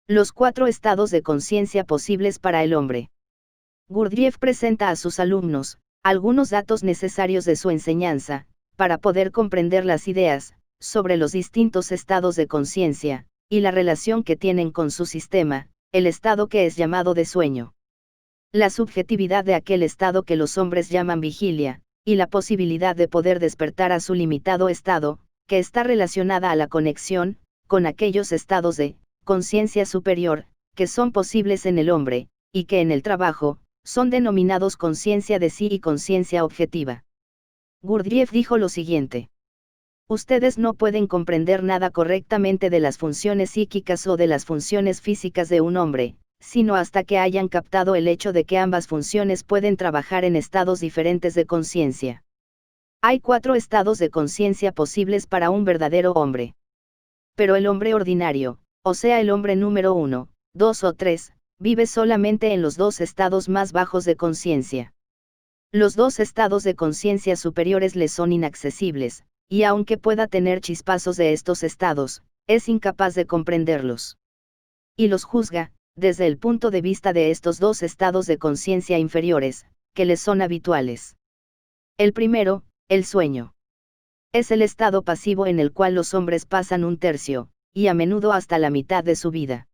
Los 4 estados de conciencia posibles para el hombre. Gurdjieff presenta a sus alumnos algunos datos necesarios de su enseñanza, para poder comprender las ideas sobre los distintos estados de conciencia, y la relación que tienen con su sistema, el estado que es llamado de sueño. La subjetividad de aquel estado que los hombres llaman vigilia, y la posibilidad de poder despertar a su limitado estado, que está relacionada a la conexión con aquellos estados de conciencia superior, que son posibles en el hombre, y que en el trabajo son denominados conciencia de sí y conciencia objetiva. Gurdjieff dijo lo siguiente: ustedes no pueden comprender nada correctamente de las funciones psíquicas o de las funciones físicas de un hombre, sino hasta que hayan captado el hecho de que ambas funciones pueden trabajar en estados diferentes de conciencia. Hay 4 estados de conciencia posibles para un verdadero hombre. Pero el hombre ordinario, o sea el hombre número 1, 2 o 3, vive solamente en los 2 estados más bajos de conciencia. Los 2 estados de conciencia superiores le son inaccesibles, y aunque pueda tener chispazos de estos estados, es incapaz de comprenderlos. Y los juzga, desde el punto de vista de estos 2 estados de conciencia inferiores, que les son habituales. El primero, el sueño. Es el estado pasivo en el cual los hombres pasan un tercio, y a menudo hasta la mitad de su vida.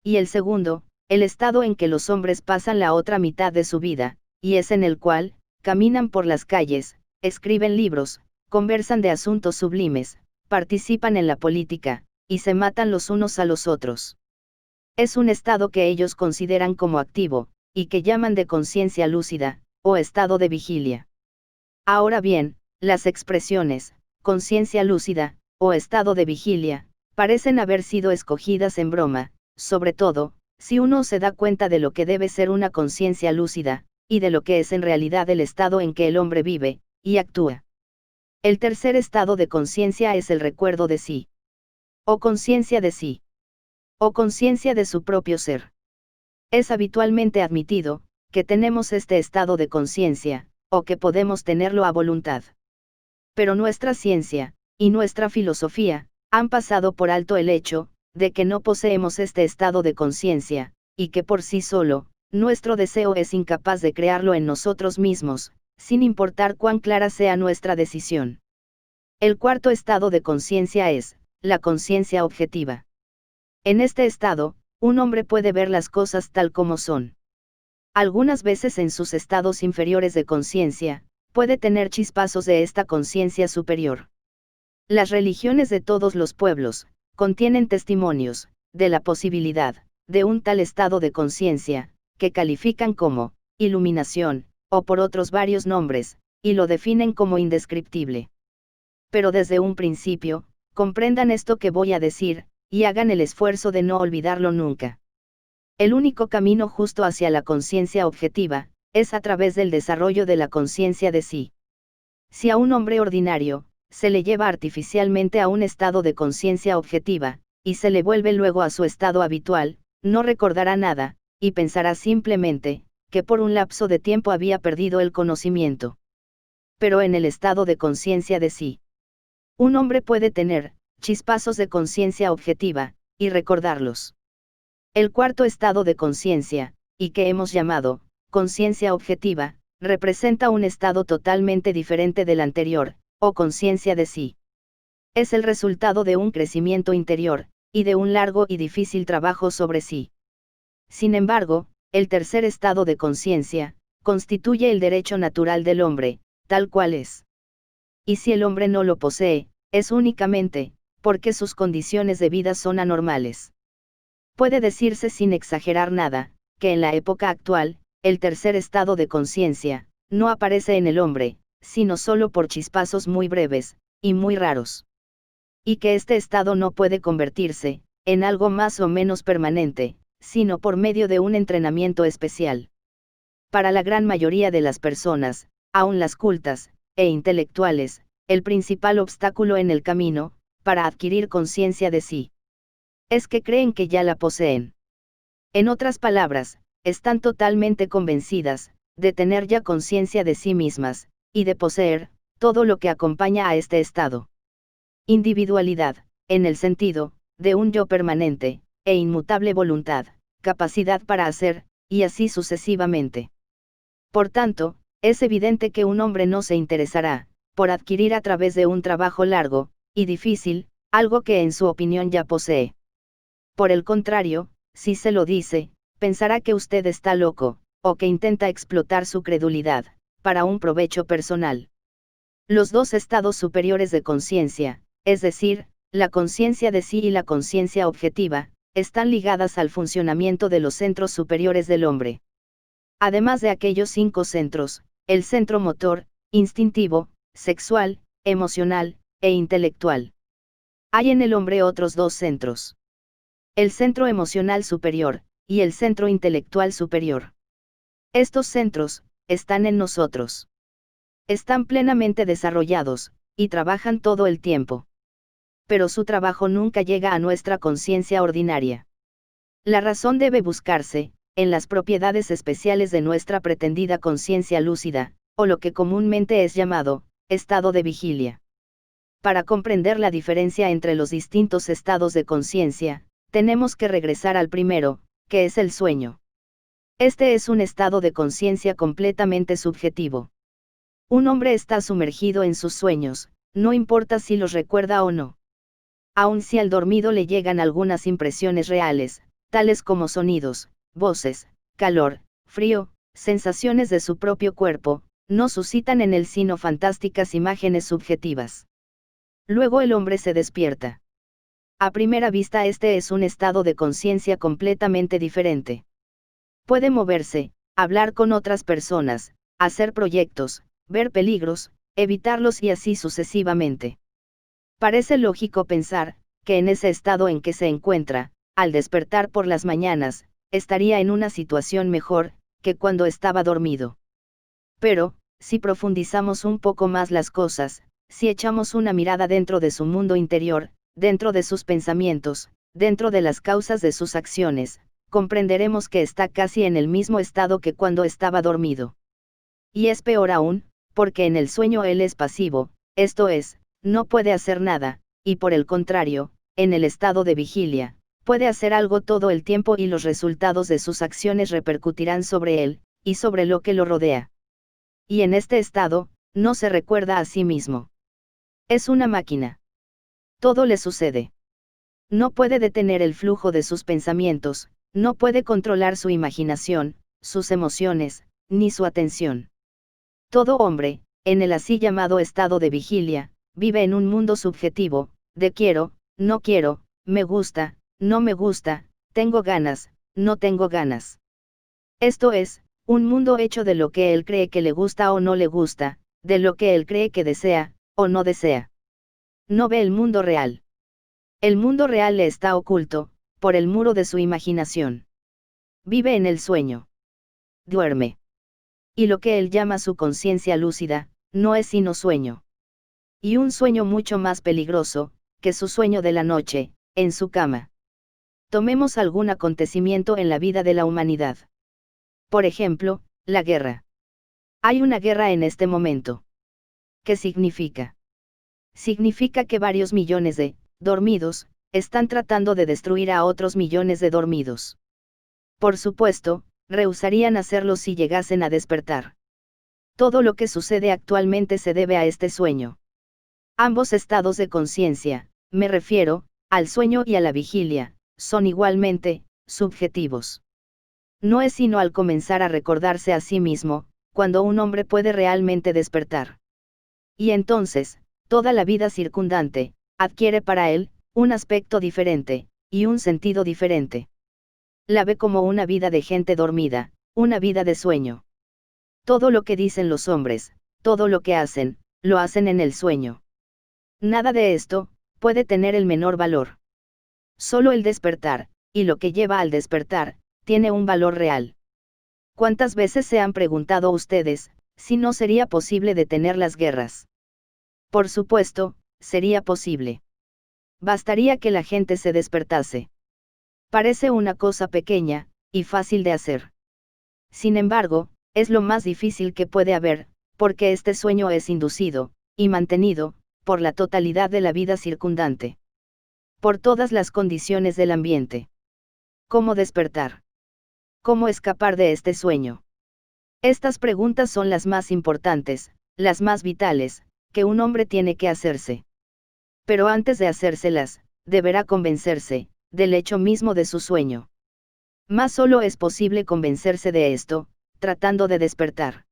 Y el segundo, el estado en que los hombres pasan la otra mitad de su vida, y es en el cual caminan por las calles, escriben libros, conversan de asuntos sublimes, participan en la política, y se matan los unos a los otros. Es un estado que ellos consideran como activo, y que llaman de conciencia lúcida, o estado de vigilia. Ahora bien, las expresiones, conciencia lúcida, o estado de vigilia, parecen haber sido escogidas en broma, sobre todo, si uno se da cuenta de lo que debe ser una conciencia lúcida, y de lo que es en realidad el estado en que el hombre vive, y actúa. El tercer estado de conciencia es el recuerdo de sí. O conciencia de sí. O conciencia de su propio ser. Es habitualmente admitido, que tenemos este estado de conciencia, o que podemos tenerlo a voluntad. Pero nuestra ciencia, y nuestra filosofía, han pasado por alto el hecho, de que no poseemos este estado de conciencia, y que por sí solo, nuestro deseo es incapaz de crearlo en nosotros mismos, sin importar cuán clara sea nuestra decisión. El cuarto estado de conciencia es la conciencia objetiva. En este estado, un hombre puede ver las cosas tal como son. Algunas veces en sus estados inferiores de conciencia, puede tener chispazos de esta conciencia superior. Las religiones de todos los pueblos contienen testimonios de la posibilidad de un tal estado de conciencia, que califican como iluminación, o por otros varios nombres, y lo definen como indescriptible. Pero desde un principio, comprendan esto que voy a decir, y hagan el esfuerzo de no olvidarlo nunca. El único camino justo hacia la conciencia objetiva, es a través del desarrollo de la conciencia de sí. Si a un hombre ordinario, se le lleva artificialmente a un estado de conciencia objetiva, y se le vuelve luego a su estado habitual, no recordará nada, y pensará simplemente, que por un lapso de tiempo había perdido el conocimiento. Pero en el estado de conciencia de sí, un hombre puede tener chispazos de conciencia objetiva, y recordarlos. El cuarto estado de conciencia, y que hemos llamado conciencia objetiva, representa un estado totalmente diferente del anterior, o conciencia de sí. Es el resultado de un crecimiento interior, y de un largo y difícil trabajo sobre sí. Sin embargo, el tercer estado de conciencia, constituye el derecho natural del hombre, tal cual es. Y si el hombre no lo posee, es únicamente, porque sus condiciones de vida son anormales. Puede decirse sin exagerar nada, que en la época actual, el tercer estado de conciencia, no aparece en el hombre, sino solo por chispazos muy breves, y muy raros. Y que este estado no puede convertirse, en algo más o menos permanente, sino por medio de un entrenamiento especial. Para la gran mayoría de las personas, aun las cultas, e intelectuales, el principal obstáculo en el camino, para adquirir conciencia de sí, es que creen que ya la poseen. En otras palabras, están totalmente convencidas, de tener ya conciencia de sí mismas, y de poseer, todo lo que acompaña a este estado. Individualidad, en el sentido, de un yo permanente, e inmutable voluntad, capacidad para hacer, y así sucesivamente. Por tanto, es evidente que un hombre no se interesará por adquirir a través de un trabajo largo y difícil algo que en su opinión ya posee. Por el contrario, si se lo dice, pensará que usted está loco, o que intenta explotar su credulidad para un provecho personal. Los dos estados superiores de conciencia, es decir, la conciencia de sí y la conciencia objetiva, están ligadas al funcionamiento de los centros superiores del hombre. Además de aquellos 5 centros, el centro motor, instintivo, sexual, emocional, e intelectual. Hay en el hombre otros 2 centros. El centro emocional superior, y el centro intelectual superior. Estos centros, están en nosotros. Están plenamente desarrollados, y trabajan todo el tiempo. Pero su trabajo nunca llega a nuestra conciencia ordinaria. La razón debe buscarse, en las propiedades especiales de nuestra pretendida conciencia lúcida, o lo que comúnmente es llamado, estado de vigilia. Para comprender la diferencia entre los distintos estados de conciencia, tenemos que regresar al primero, que es el sueño. Este es un estado de conciencia completamente subjetivo. Un hombre está sumergido en sus sueños, no importa si los recuerda o no. Aun si al dormido le llegan algunas impresiones reales, tales como sonidos, voces, calor, frío, sensaciones de su propio cuerpo, no suscitan en él sino fantásticas imágenes subjetivas. Luego el hombre se despierta. A primera vista este es un estado de conciencia completamente diferente. Puede moverse, hablar con otras personas, hacer proyectos, ver peligros, evitarlos y así sucesivamente. Parece lógico pensar, que en ese estado en que se encuentra, al despertar por las mañanas, estaría en una situación mejor, que cuando estaba dormido. Pero, si profundizamos un poco más las cosas, si echamos una mirada dentro de su mundo interior, dentro de sus pensamientos, dentro de las causas de sus acciones, comprenderemos que está casi en el mismo estado que cuando estaba dormido. Y es peor aún, porque en el sueño él es pasivo, esto es, no puede hacer nada, y por el contrario, en el estado de vigilia, puede hacer algo todo el tiempo y los resultados de sus acciones repercutirán sobre él, y sobre lo que lo rodea. Y en este estado, no se recuerda a sí mismo. Es una máquina. Todo le sucede. No puede detener el flujo de sus pensamientos, no puede controlar su imaginación, sus emociones, ni su atención. Todo hombre, en el así llamado estado de vigilia, vive en un mundo subjetivo, de quiero, no quiero, me gusta, no me gusta, tengo ganas, no tengo ganas. Esto es, un mundo hecho de lo que él cree que le gusta o no le gusta, de lo que él cree que desea, o no desea. No ve el mundo real. El mundo real le está oculto, por el muro de su imaginación. Vive en el sueño. Duerme. Y lo que él llama su conciencia lúcida, no es sino sueño. Y un sueño mucho más peligroso, que su sueño de la noche, en su cama. Tomemos algún acontecimiento en la vida de la humanidad. Por ejemplo, la guerra. Hay una guerra en este momento. ¿Qué significa? Significa que varios millones de dormidos están tratando de destruir a otros millones de dormidos. Por supuesto, rehusarían hacerlo si llegasen a despertar. Todo lo que sucede actualmente se debe a este sueño. Ambos estados de conciencia, me refiero, al sueño y a la vigilia, son igualmente subjetivos. No es sino al comenzar a recordarse a sí mismo, cuando un hombre puede realmente despertar. Y entonces, toda la vida circundante, adquiere para él, un aspecto diferente, y un sentido diferente. La ve como una vida de gente dormida, una vida de sueño. Todo lo que dicen los hombres, todo lo que hacen, lo hacen en el sueño. Nada de esto puede tener el menor valor. Solo el despertar, y lo que lleva al despertar, tiene un valor real. ¿Cuántas veces se han preguntado ustedes, si no sería posible detener las guerras? Por supuesto, sería posible. Bastaría que la gente se despertase. Parece una cosa pequeña, y fácil de hacer. Sin embargo, es lo más difícil que puede haber, porque este sueño es inducido, y mantenido, por la totalidad de la vida circundante. Por todas las condiciones del ambiente. ¿Cómo despertar? ¿Cómo escapar de este sueño? Estas preguntas son las más importantes, las más vitales, que un hombre tiene que hacerse. Pero antes de hacérselas, deberá convencerse, del hecho mismo de su sueño. Mas solo es posible convencerse de esto, tratando de despertar.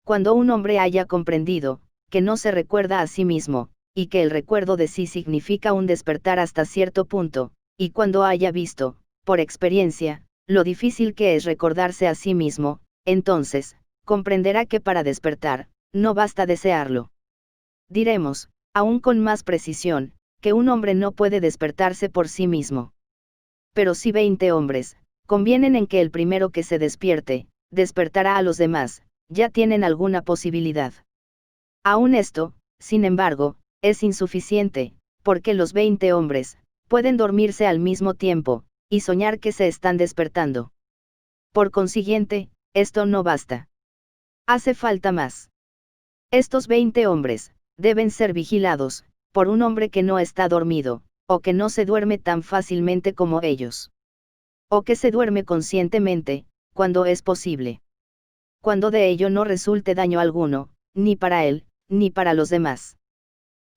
Cuando un hombre haya comprendido, que no se recuerda a sí mismo, y que el recuerdo de sí significa un despertar hasta cierto punto, y cuando haya visto, por experiencia, lo difícil que es recordarse a sí mismo, entonces, comprenderá que para despertar, no basta desearlo. Diremos, aún con más precisión, que un hombre no puede despertarse por sí mismo. Pero si 20 hombres, convienen en que el primero que se despierte, despertará a los demás, ya tienen alguna posibilidad. Aún esto, sin embargo, es insuficiente, porque los 20 hombres, pueden dormirse al mismo tiempo, y soñar que se están despertando. Por consiguiente, esto no basta. Hace falta más. Estos 20 hombres, deben ser vigilados, por un hombre que no está dormido, o que no se duerme tan fácilmente como ellos. O que se duerme conscientemente, cuando es posible. Cuando de ello no resulte daño alguno, ni para él, ni para los demás.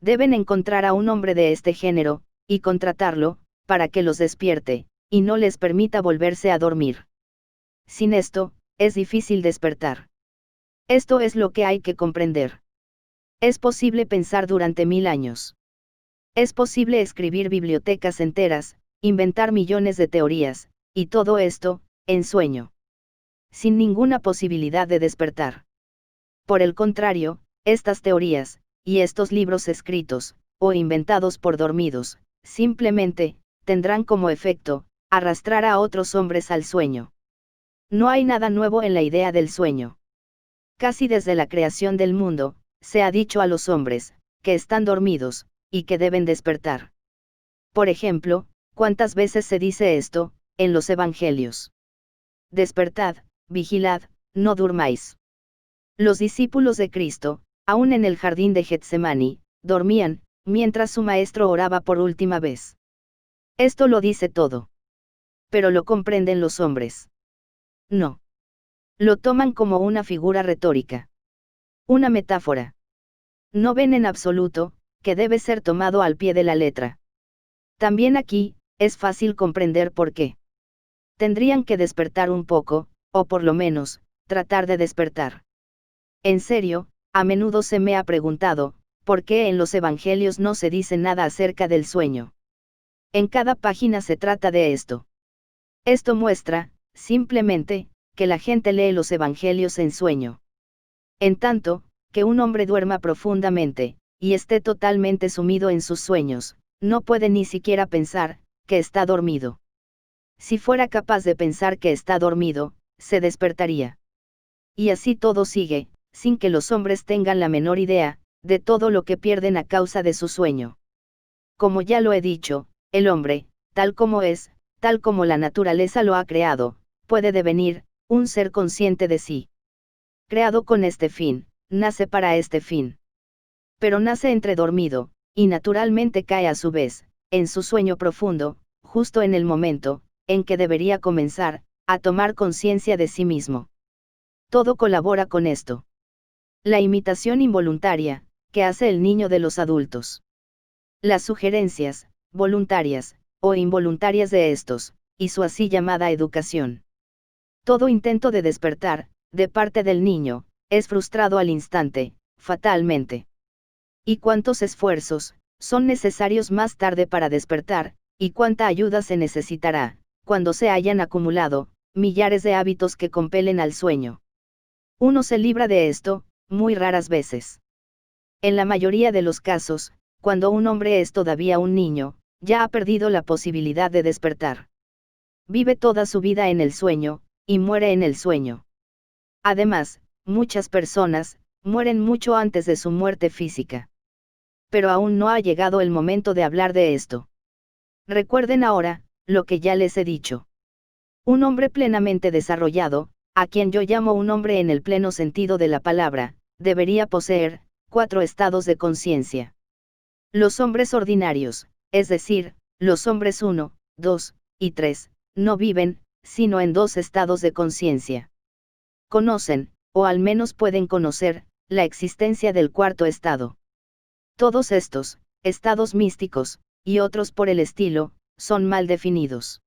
Deben encontrar a un hombre de este género, y contratarlo, para que los despierte, y no les permita volverse a dormir. Sin esto, es difícil despertar. Esto es lo que hay que comprender. Es posible pensar durante 1000 años. Es posible escribir bibliotecas enteras, inventar millones de teorías, y todo esto, en sueño. Sin ninguna posibilidad de despertar. Por el contrario, estas teorías, y estos libros escritos, o inventados por dormidos, simplemente, tendrán como efecto, arrastrar a otros hombres al sueño. No hay nada nuevo en la idea del sueño. Casi desde la creación del mundo, se ha dicho a los hombres, que están dormidos, y que deben despertar. Por ejemplo, ¿cuántas veces se dice esto, en los evangelios? Despertad, vigilad, no durmáis. Los discípulos de Cristo, aún en el jardín de Getsemaní, dormían, mientras su maestro oraba por última vez. Esto lo dice todo. Pero lo comprenden los hombres. No. Lo toman como una figura retórica. Una metáfora. No ven en absoluto, que debe ser tomado al pie de la letra. También aquí, es fácil comprender por qué. Tendrían que despertar un poco, o por lo menos, tratar de despertar. En serio, a menudo se me ha preguntado, ¿por qué en los evangelios no se dice nada acerca del sueño? En cada página se trata de esto. Esto muestra, simplemente, que la gente lee los evangelios en sueño. En tanto, que un hombre duerma profundamente, y esté totalmente sumido en sus sueños, no puede ni siquiera pensar, que está dormido. Si fuera capaz de pensar que está dormido, se despertaría. Y así todo sigue, sin que los hombres tengan la menor idea, de todo lo que pierden a causa de su sueño. Como ya lo he dicho, el hombre, tal como es, tal como la naturaleza lo ha creado, puede devenir, un ser consciente de sí. Creado con este fin, nace para este fin. Pero nace entredormido, y naturalmente cae a su vez, en su sueño profundo, justo en el momento, en que debería comenzar, a tomar conciencia de sí mismo. Todo colabora con esto. La imitación involuntaria, que hace el niño de los adultos. Las sugerencias, voluntarias, o involuntarias de estos, y su así llamada educación. Todo intento de despertar, de parte del niño, es frustrado al instante, fatalmente. ¿Y cuántos esfuerzos son necesarios más tarde para despertar, y cuánta ayuda se necesitará, cuando se hayan acumulado millares de hábitos que compelen al sueño? Uno se libra de esto, muy raras veces. En la mayoría de los casos, cuando un hombre es todavía un niño, ya ha perdido la posibilidad de despertar. Vive toda su vida en el sueño, y muere en el sueño. Además, muchas personas mueren mucho antes de su muerte física. Pero aún no ha llegado el momento de hablar de esto. Recuerden ahora, lo que ya les he dicho. Un hombre plenamente desarrollado, a quien yo llamo un hombre en el pleno sentido de la palabra, debería poseer 4 estados de conciencia. Los hombres ordinarios, es decir, los hombres 1, 2 y 3, no viven, sino en dos estados de conciencia. Conocen, o al menos pueden conocer, la existencia del cuarto estado. Todos estos, estados místicos, y otros por el estilo, son mal definidos.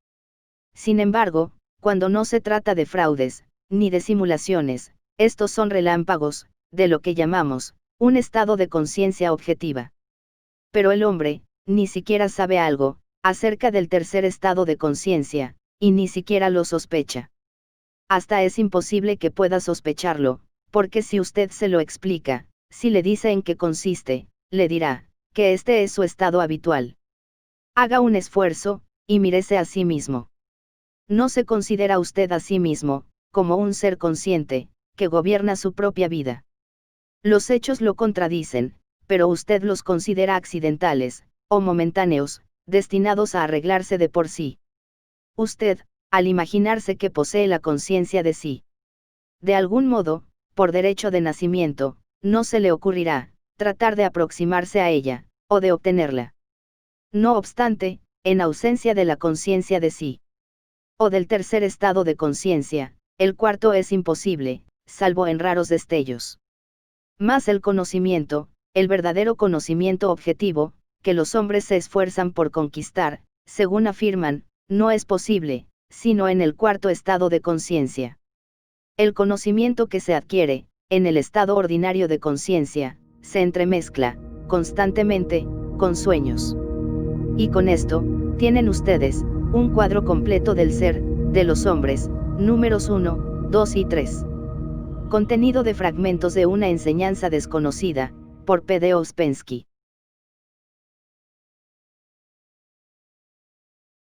Sin embargo, cuando no se trata de fraudes, ni de simulaciones, estos son relámpagos, de lo que llamamos, un estado de conciencia objetiva. Pero el hombre, ni siquiera sabe algo, acerca del tercer estado de conciencia, y ni siquiera lo sospecha. Hasta es imposible que pueda sospecharlo, porque si usted se lo explica, si le dice en qué consiste, le dirá, que este es su estado habitual. Haga un esfuerzo, y mírese a sí mismo. No se considera usted a sí mismo, como un ser consciente, que gobierna su propia vida. Los hechos lo contradicen, pero usted los considera accidentales, o momentáneos, destinados a arreglarse de por sí. Usted, al imaginarse que posee la conciencia de sí, de algún modo, por derecho de nacimiento, no se le ocurrirá tratar de aproximarse a ella, o de obtenerla. No obstante, en ausencia de la conciencia de sí, o del tercer estado de conciencia, el cuarto es imposible, salvo en raros destellos. Mas el conocimiento, el verdadero conocimiento objetivo, que los hombres se esfuerzan por conquistar, según afirman, no es posible, sino en el cuarto estado de conciencia. El conocimiento que se adquiere, en el estado ordinario de conciencia, se entremezcla, constantemente, con sueños. Y con esto, tienen ustedes, un cuadro completo del ser, de los hombres, números 1, 2 y 3. Contenido de fragmentos de una enseñanza desconocida, por P. D. Ouspensky.